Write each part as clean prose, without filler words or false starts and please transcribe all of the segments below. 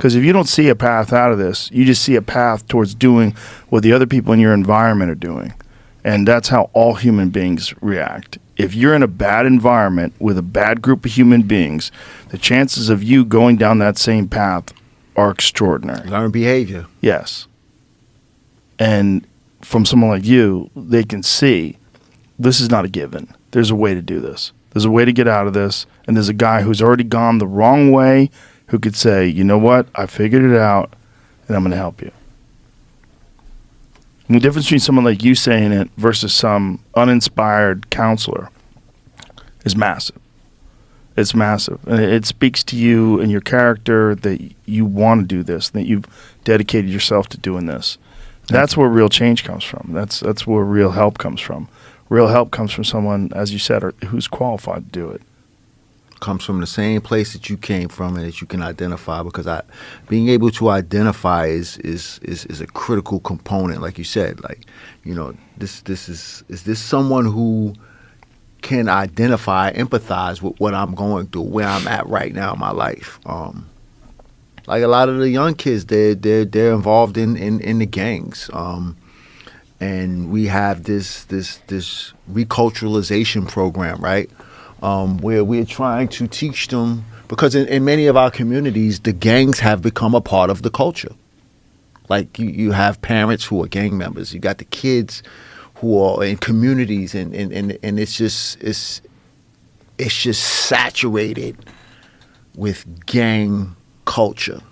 Because if you don't see a path out of this, you just see a path towards doing what the other people in your environment are doing. And that's how all human beings react. If you're in a bad environment with a bad group of human beings, the chances of you going down that same path are extraordinary. Learn behavior. Yes. And from someone like you, they can see this is not a given. There's a way to do this. There's a way to get out of this. And there's a guy who's already gone the wrong way who could say, you know what, I figured it out, and I'm going to help you. And the difference between someone like you saying it versus some uninspired counselor is massive. It's massive. And it speaks to you and your character that you want to do this, that you've dedicated yourself to doing this. That's where real change comes from. That's where real help comes from. Real help comes from someone, as you said, who's qualified to do it. Comes from the same place that you came from and that you can identify, because being able to identify is a critical component. Like you said, like, you know, is this someone who can identify, empathize with what I'm going through, where I'm at right now in my life. Like a lot of the young kids, they're involved in the gangs. And we have this reculturalization program, right? Where we're trying to teach them, because in many of our communities, the gangs have become a part of the culture. Like you have parents who are gang members, you got the kids who are in communities, and it's just saturated with gang culture,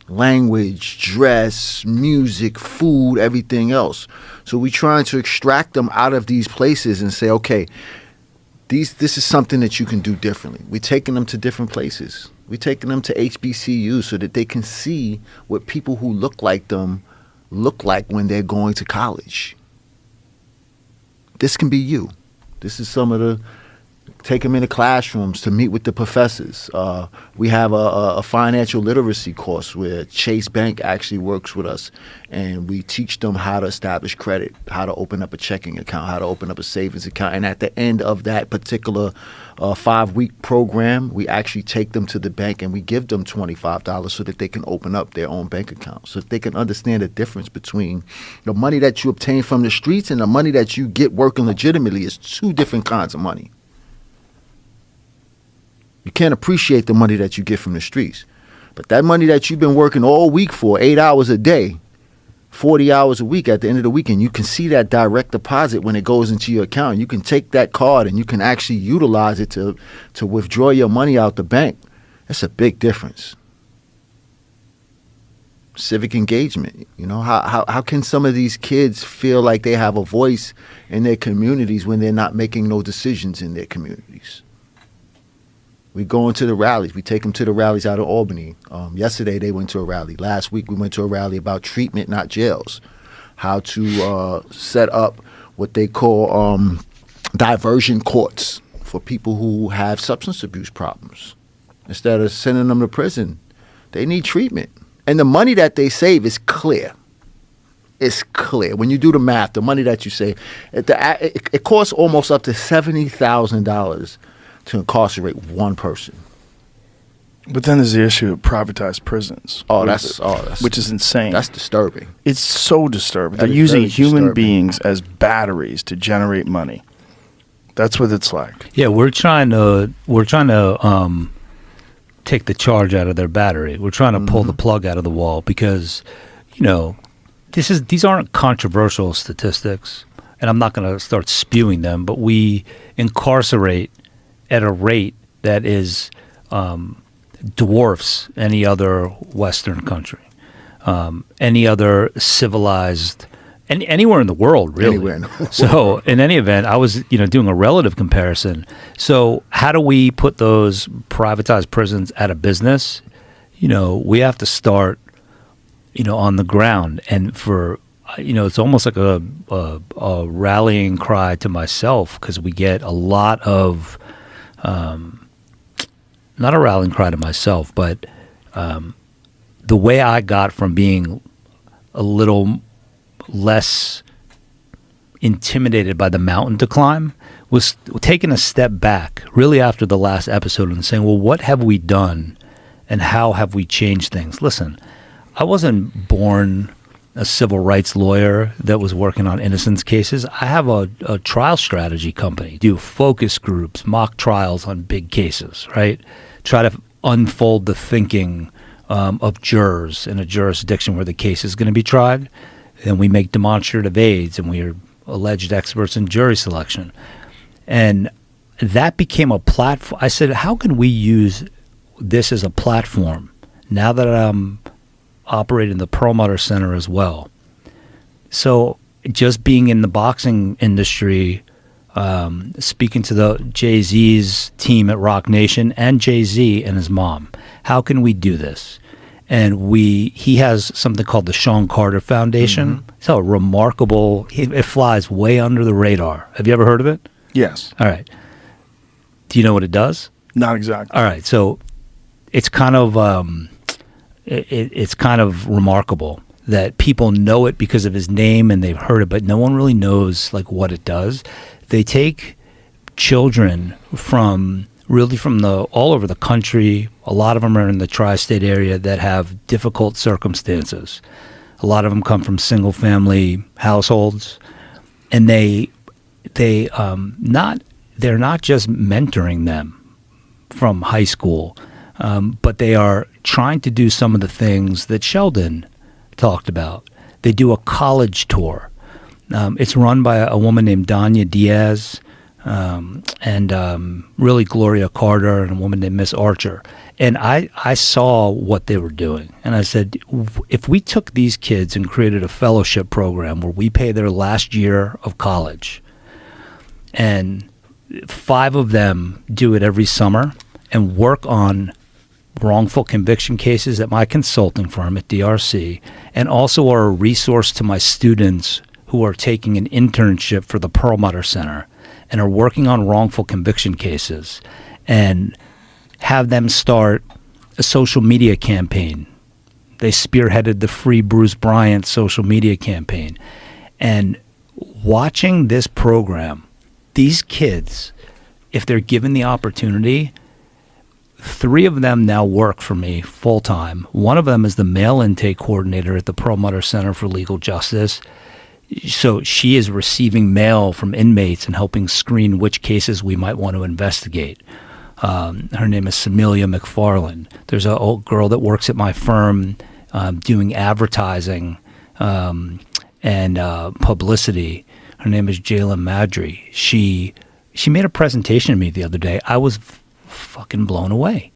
language, dress, music, food, everything else. So we're trying to extract them out of these places and say, okay, this is something that you can do differently. We're taking them to different places. We're taking them to HBCUs so that they can see what people who look like them look like when they're going to college. This can be you. This is some of the... Take them into classrooms to meet with the professors. We have a financial literacy course where Chase Bank actually works with us, and we teach them how to establish credit, how to open up a checking account, how to open up a savings account. And at the end of that particular 5-week program, we actually take them to the bank and we give them $25 so that they can open up their own bank account, so that they can understand the difference between the money that you obtain from the streets and the money that you get working legitimately. Is two different kinds of money. You can't appreciate the money that you get from the streets. But that money that you've been working all week for, 8 hours a day, 40 hours a week, at the end of the weekend, you can see that direct deposit when it goes into your account. You can take that card and you can actually utilize it to withdraw your money out the bank. That's a big difference. Civic engagement. You know, how can some of these kids feel like they have a voice in their communities when they're not making no decisions in their communities? We go into the rallies. We take them to the rallies out of Albany. Yesterday, they went to a rally. Last week, we went to a rally about treatment, not jails. How to set up what they call diversion courts for people who have substance abuse problems. Instead of sending them to prison, they need treatment. And the money that they save is clear. It's clear. When you do the math, the money that you save, it costs almost up to $70,000 to incarcerate one person. But then there's the issue of privatized prisons. Which is insane. That's disturbing. It's so disturbing. They're using human beings as batteries to generate money. That's what it's like. Yeah, we're trying to take the charge out of their battery. We're trying to pull the plug out of the wall because, you know, these aren't controversial statistics, and I'm not going to start spewing them, but we incarcerate at a rate that is dwarfs any other Western country, any other civilized, anywhere in the world, really. Anywhere in the world. So in any event, I was doing a relative comparison. So how do we put those privatized prisons out of business? We have to start, on the ground, and for it's almost like a rallying cry to myself, because we get a lot of. Not a rallying cry to myself, but the way I got from being a little less intimidated by the mountain to climb was taking a step back really after the last episode and saying, well, what have we done and how have we changed things? Listen, I wasn't born a civil rights lawyer that was working on innocence cases. I have a trial strategy company, do focus groups, mock trials on big cases, right? Try to unfold the thinking of jurors in a jurisdiction where the case is going to be tried. And we make demonstrative aids, and we are alleged experts in jury selection. And that became a platform. I said, how can we use this as a platform now that I'm operating the Perlmutter Center as well? So just being in the boxing industry, speaking to the Jay-Z's team at Rock Nation and Jay-Z and his mom, how can we do this? And he has something called the Sean Carter Foundation. Mm-hmm. It's a remarkable, it flies way under the radar. Have you ever heard of it? Yes. All right. Do you know what it does? Not exactly. All right. So it's kind of it's kind of remarkable that people know it because of his name and they've heard it, but no one really knows like what it does. They take children from all over the country. A lot of them are in the tri-state area that have difficult circumstances. A lot of them come from single-family households, and they're not just mentoring them from high school, but they are trying to do some of the things that Sheldon talked about. They do a college tour. It's run by a woman named Danya Diaz, and really Gloria Carter, and a woman named Miss Archer. And I saw what they were doing. And I said, if we took these kids and created a fellowship program where we pay their last year of college, and 5 of them do it every summer and work on wrongful conviction cases at my consulting firm at DRC, and also are a resource to my students who are taking an internship for the Perlmutter Center and are working on wrongful conviction cases, and have them start a social media campaign. They spearheaded the Free Bruce Bryant social media campaign. And watching this program, these kids, if they're given the opportunity, 3 of them now work for me full-time. One of them is the mail intake coordinator at the Perlmutter Center for Legal Justice. So she is receiving mail from inmates and helping screen which cases we might want to investigate. Her name is Samelia McFarland. There's a old girl that works at my firm doing advertising and publicity. Her name is Jayla Madry. She made a presentation to me the other day. I was fucking blown away.